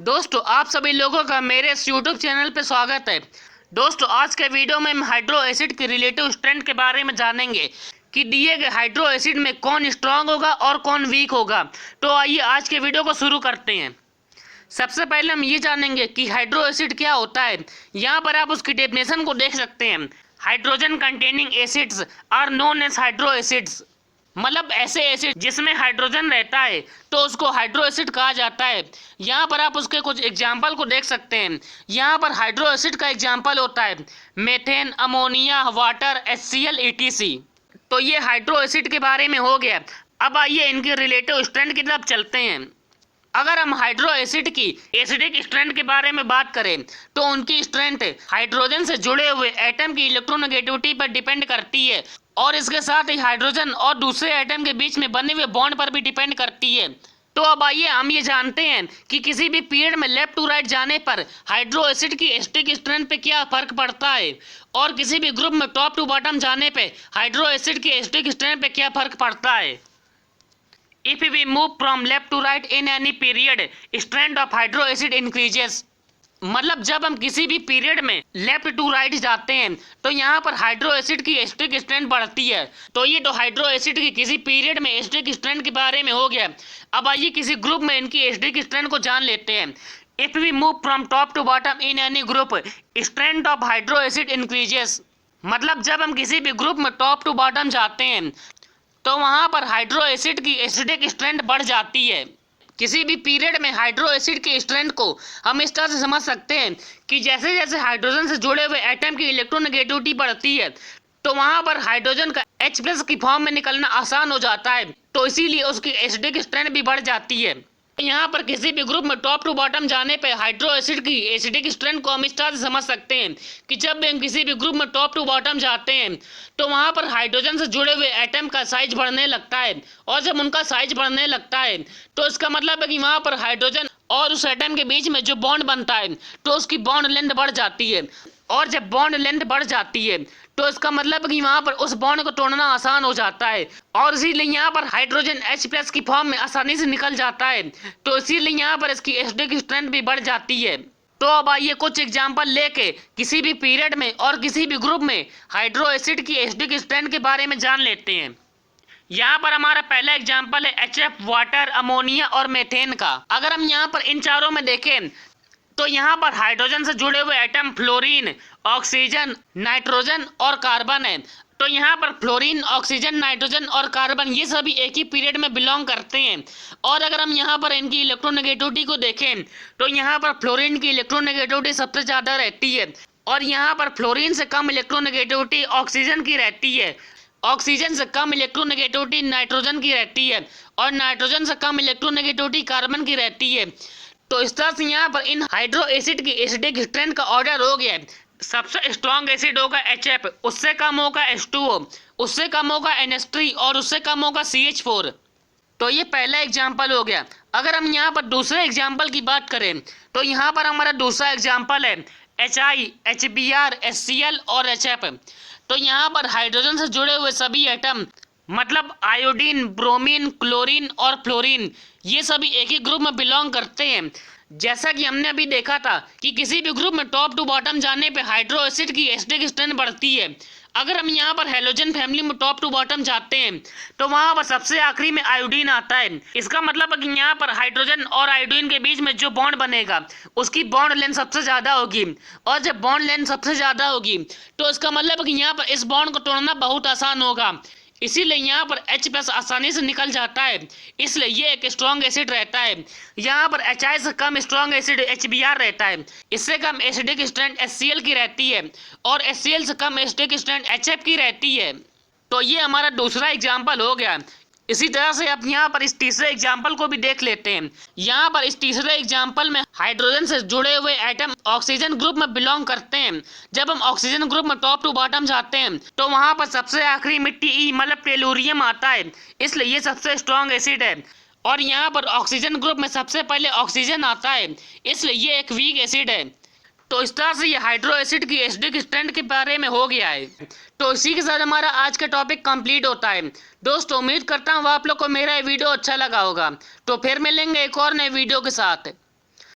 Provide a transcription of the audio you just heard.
दोस्तों आप सभी लोगों का मेरे इस यूट्यूब चैनल पे स्वागत है। दोस्तों आज के वीडियो में हम हाइड्रो एसिड के रिलेटिव स्ट्रेंथ के बारे में जानेंगे कि दिए गए हाइड्रो एसिड में कौन स्ट्रांग होगा और कौन वीक होगा। तो आइए आज के वीडियो को शुरू करते हैं। सबसे पहले हम ये जानेंगे कि हाइड्रो एसिड क्या होता है। यहाँ पर आप उसकी डेफिनेशन को देख सकते हैं। Hydrogen containing acids are known as hydro acids, मतलब ऐसे एसिड जिसमें हाइड्रोजन रहता है तो उसको हाइड्रो एसिड कहा जाता है। यहाँ पर आप उसके कुछ एग्जाम्पल को देख सकते हैं। यहाँ पर हाइड्रो एसिड का एग्जाम्पल होता है methane, ammonia, water, HCl, ETC। तो ये हाइड्रो एसिड के बारे में हो गया। अब आइए इनके रिलेटिव स्ट्रेंथ की तरफ चलते हैं। अगर हम हाइड्रो एसिड की एसिडिक स्ट्रेंथ के बारे में बात करें तो उनकी स्ट्रेंथ हाइड्रोजन से जुड़े हुए एटम की इलेक्ट्रोनेगेटिविटी पर डिपेंड करती है और इसके साथ ही हाइड्रोजन और दूसरे एटम के बीच में बने हुए बॉन्ड पर भी डिपेंड करती है। तो अब आइए हम ये जानते हैं कि किसी भी पीरियड में लेफ्ट टू राइट जाने पर हाइड्रो एसिड की एसिडिक स्ट्रेंथ पे क्या फर्क पड़ता है और किसी भी ग्रुप में टॉप टू बॉटम जाने पे हाइड्रो एसिड की एसिडिक स्ट्रेंथ पे क्या फर्क पड़ता है। If we move from left to right in any period, strength of hydro acid increases। मतलब जब हम किसी भी पीरियड में लेफ्ट टू राइट जाते हैं तो यहाँ पर हाइड्रो एसिड की एसिडिक स्ट्रेंथ बढ़ती है। तो ये तो हाइड्रो एसिड की किसी पीरियड में एसिडिक स्ट्रेंथ के बारे में हो गया। अब आइए किसी ग्रुप में इनकी एसिडिक स्ट्रेंथ को जान लेते हैं। If we move from top to bottom in any group, strength of hydro acid increases. मतलब जब हम किसी भी ग्रुप में टॉप टू बॉटम जाते हैं तो वहाँ पर हाइड्रो एसिड की एसिडिक स्ट्रेंथ बढ़ जाती है। किसी भी पीरियड में हाइड्रो एसिड की स्ट्रेंथ को हम इस तरह से समझ सकते हैं कि जैसे जैसे हाइड्रोजन से जुड़े हुए एटम की इलेक्ट्रोनेगेटिविटी बढ़ती है तो वहाँ पर हाइड्रोजन का H+ की फॉर्म में निकलना आसान हो जाता है, तो इसीलिए उसकी एसिडिक स्ट्रेंथ भी बढ़ जाती है। यहाँ पर किसी भी ग्रुप में टॉप टू बॉटम जाने पे हाइड्रो एसिड की एसिडिक स्ट्रेंथ को हम इस तरह से समझ सकते हैं कि जब भी हम किसी भी ग्रुप में टॉप टू बॉटम जाते हैं तो वहाँ पर हाइड्रोजन से जुड़े हुए एटम का साइज बढ़ने लगता है और जब उनका साइज बढ़ने लगता है तो इसका मतलब है कि वहाँ पर हाइड्रोजन और उस एटम के बीच में जो बॉन्ड बनता है तो उसकी बॉन्ड लेंथ बढ़ जाती है और जब बॉन्ड लेंथ बढ़ जाती है तो इसका मतलब है कि वहाँ पर उस बॉन्ड को तोड़ना आसान हो जाता है और इसीलिए यहाँ पर हाइड्रोजन H+ की फॉर्म में आसानी से निकल जाता है, तो इसीलिए यहाँ पर इसकी एसिडिक स्ट्रेंथ भी बढ़ जाती है। तो अब आइए कुछ एग्जांपल लेके किसी भी पीरियड में और किसी भी ग्रुप में हाइड्रो एसिड की एसिडिक स्ट्रेंथ के बारे में जान लेते हैं। यहाँ पर हमारा पहला एग्जाम्पल है HF, वाटर, अमोनिया और मेथेन का। अगर हम यहाँ पर इन चारों में देखें तो यहाँ पर हाइड्रोजन से जुड़े हुए एटम फ्लोरीन, ऑक्सीजन, नाइट्रोजन और कार्बन है। तो यहाँ पर फ्लोरीन, ऑक्सीजन, नाइट्रोजन और कार्बन ये सभी एक ही पीरियड में बिलोंग करते हैं। और अगर हम यहाँ पर इनकी इलेक्ट्रोनेगेटिविटी को देखें तो यहाँ पर फ्लोरीन की इलेक्ट्रोनेगेटिविटी सबसे ज़्यादा रहती है और यहाँ पर फ्लोरीन से कम इलेक्ट्रोनेगेटिविटी ऑक्सीजन की रहती है, ऑक्सीजन से कम इलेक्ट्रोनेगेटिविटी नाइट्रोजन की रहती है और नाइट्रोजन से कम इलेक्ट्रोनेगेटिविटी कार्बन की रहती है। तो इस तरह से यहाँ पर इन हाइड्रो एसिड की एसिडिक स्ट्रेंथ का ऑर्डर हो गया है। सबसे स्ट्रॉन्ग एसिड होगा HF, उससे कम होगा H2O, उससे कम होगा NH3 और उससे कम होगा CH4। तो ये पहला एग्जाम्पल हो गया। अगर हम यहाँ पर दूसरे एग्जाम्पल की बात करें तो यहाँ पर हमारा दूसरा एग्जाम्पल है HI, HBr, HCl और HF। तो यहाँ पर हाइड्रोजन से जुड़े हुए सभी एटम मतलब आयोडीन, ब्रोमीन, क्लोरीन और फ्लोरीन ये सभी एक ही ग्रुप में बिलोंग करते हैं। जैसा कि हमने अभी देखा था कि किसी भी ग्रुप में टॉप टू बॉटम जाने पे हाइड्रो एसिड की एसिडिक स्ट्रेंथ बढ़ती है। अगर हम यहाँ पर हैलोजन फैमिली में टॉप टू बॉटम जाते हैं तो वहाँ पर सबसे आखिरी में आयोडीन आता है। इसका मतलब है कि यहाँ पर हाइड्रोजन और आयोडीन के बीच में जो बॉन्ड बनेगा उसकी बॉन्ड लेंथ सबसे ज़्यादा होगी और जब बॉन्ड लेंथ सबसे ज़्यादा होगी तो इसका मतलब है कि यहाँ पर इस बॉन्ड को तोड़ना बहुत आसान होगा, इसीलिए यहाँ पर H+ आसानी से निकल जाता है, इसलिए ये एक स्ट्रॉन्ग एसिड रहता है। यहाँ पर HI से कम स्ट्रॉन्ग एसिड HBr रहता है, इससे कम एसिडिक स्ट्रेंथ HCl की रहती है और HCl से कम एसिडिक स्ट्रेंथ HF की रहती है। तो ये हमारा दूसरा एग्जाम्पल हो गया। इसी तरह से अब यहाँ पर इस तीसरे एग्जाम्पल को भी देख लेते हैं। यहाँ पर इस तीसरे एग्जाम्पल में हाइड्रोजन से जुड़े हुए एटम ऑक्सीजन ग्रुप में बिलोंग करते हैं। जब हम ऑक्सीजन ग्रुप में टॉप टू बॉटम जाते हैं तो वहाँ पर सबसे आखिरी में Te मतलब टेलुरियम आता है, इसलिए ये सबसे स्ट्रॉन्ग एसिड है। और यहाँ पर ऑक्सीजन ग्रुप में सबसे पहले ऑक्सीजन आता है, इसलिए ये एक वीक एसिड है। तो इस तरह से ये हाइड्रो एसिड की एसिडिक स्ट्रेंथ के बारे में हो गया है। तो इसी के साथ हमारा आज का टॉपिक कंप्लीट होता है। दोस्तों उम्मीद करता हूँ आप लोग को मेरा ये वीडियो अच्छा लगा होगा। तो फिर मिलेंगे एक और नए वीडियो के साथ।